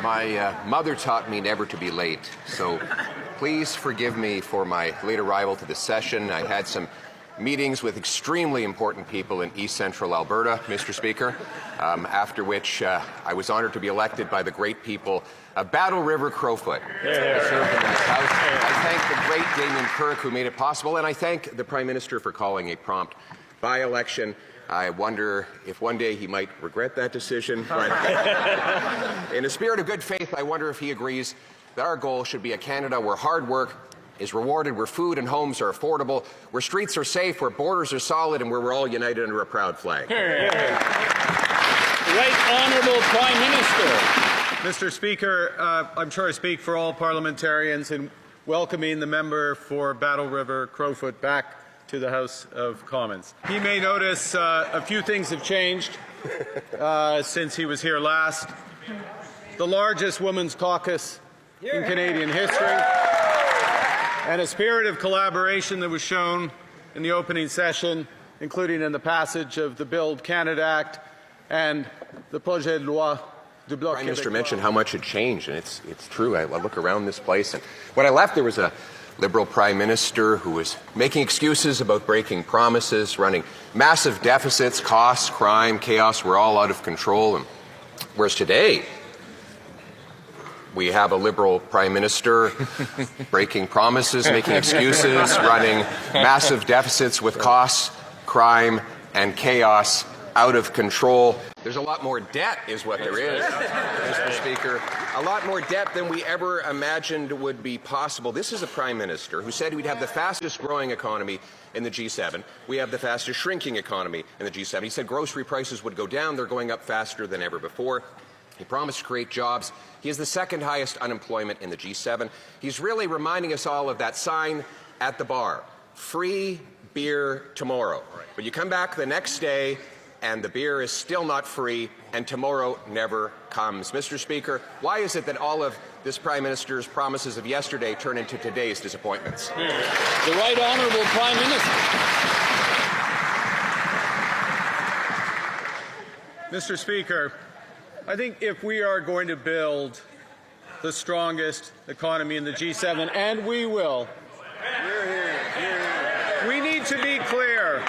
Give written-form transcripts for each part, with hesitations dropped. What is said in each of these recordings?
My mother taught me never to be late, so please forgive me for my late arrival to this session. I had some meetings with extremely important people in East Central Alberta, Mr. Speaker, after which I was honored to be elected by the great people of Battle River Crowfoot. I served in this House. I thank the great Damien Kirk who made it possible, and I thank the Prime Minister for calling a prompt by-election. I wonder if one day he might regret that decision. But in a spirit of good faith, I wonder if he agrees that our goal should be a Canada where hard work is rewarded, where food and homes are affordable, where streets are safe, where borders are solid, and where we're all united under a proud flag. Right Honourable Prime Minister. Mr. Speaker, I'm sure I speak for all parliamentarians in welcoming the member for Battle River Crowfoot back to the House of Commons. He may notice a few things have changed since he was here last. The largest women's caucus in Canadian history, and a spirit of collaboration that was shown in the opening session, including in the passage of the Build Canada Act and the Projet de Loi du Bloc Québécois. Prime Minister mentioned how much had changed, and it's true. I look around this place, and when I left, there was a Liberal Prime Minister who was making excuses about breaking promises, running massive deficits, costs, crime, chaos were all out of control. And whereas today, we have a Liberal Prime Minister breaking promises, making excuses, running massive deficits with costs, crime, and chaos out of control. There's a lot more debt is what there is, Mr. Speaker. A lot more debt than we ever imagined would be possible. This is a Prime Minister who said we'd have the fastest growing economy in the G7. We have the fastest shrinking economy in the G7. He said grocery prices would go down. They're going up faster than ever before. He promised to create jobs. He has the second highest unemployment in the G7. He's really reminding us all of that sign at the bar, free beer tomorrow. But you come back the next day and the beer is still not free, and tomorrow never comes. Mr. Speaker, why is it that all of this Prime Minister's promises of yesterday turn into today's disappointments? The Right Honourable Prime Minister. Mr. Speaker, I think if we are going to build the strongest economy in the G7, and we will, we need to be clear.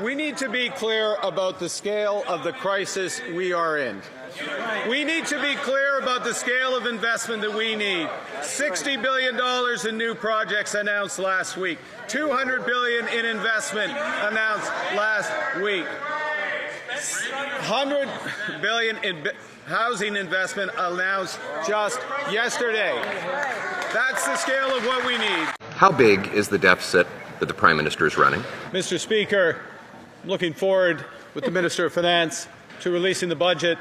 We need to be clear about the scale of the crisis we are in. We need to be clear about the scale of investment that we need. $60 billion in new projects announced last week. $200 billion in investment announced last week. $100 billion in housing investment announced just yesterday. That's the scale of what we need. How big is the deficit that the Prime Minister is running? Mr. Speaker, I'm looking forward with the Minister of Finance to releasing the budget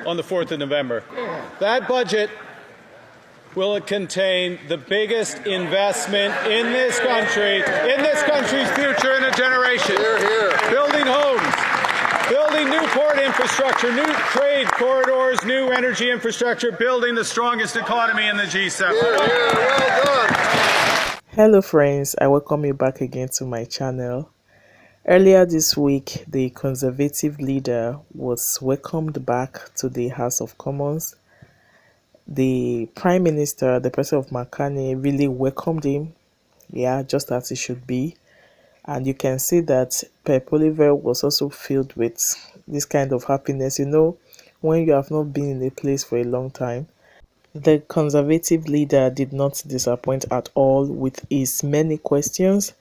on the 4th of November. That budget will contain the biggest investment in this country's future in a generation. Building homes, building new port infrastructure, new trade corridors, new energy infrastructure, building the strongest economy in the G7. Well done. Hello friends, I welcome you back again to my channel. Earlier this week, the Conservative leader was welcomed back to the House of Commons. The Prime Minister, the President of markcarney, really welcomed him, just as it should be. And you can see that Poilievre was also filled with this kind of happiness. You know, when you have not been in a place for a long time. The Conservative leader did not disappoint at all with his many questions.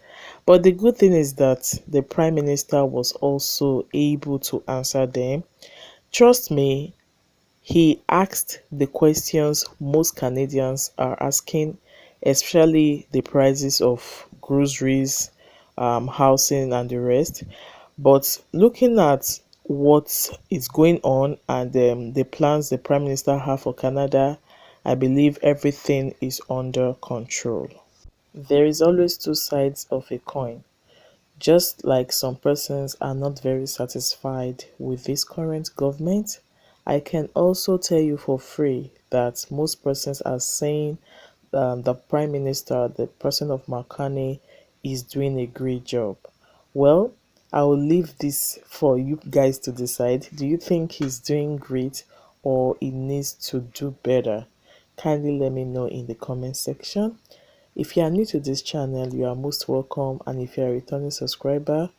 But the good thing is that the Prime Minister was also able to answer them. Trust me, he asked the questions most Canadians are asking, especially the prices of groceries, housing and the rest. But looking at what is going on and the plans the Prime Minister have for Canada, I believe everything is under control. There is always two sides of a coin. Just like some persons are not very satisfied with this current government, I can also tell you for free that most persons are saying the Prime Minister, the President of markcarney, is doing a great job. Well, I will leave this for you guys to decide. Do you think he's doing great, or it needs to do better? Kindly let me know in the comment section. If you are new to this channel, you are most welcome, and if you are a returning subscriber,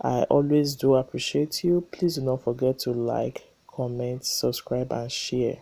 I always do appreciate you. Please do not forget to like, comment, subscribe and share.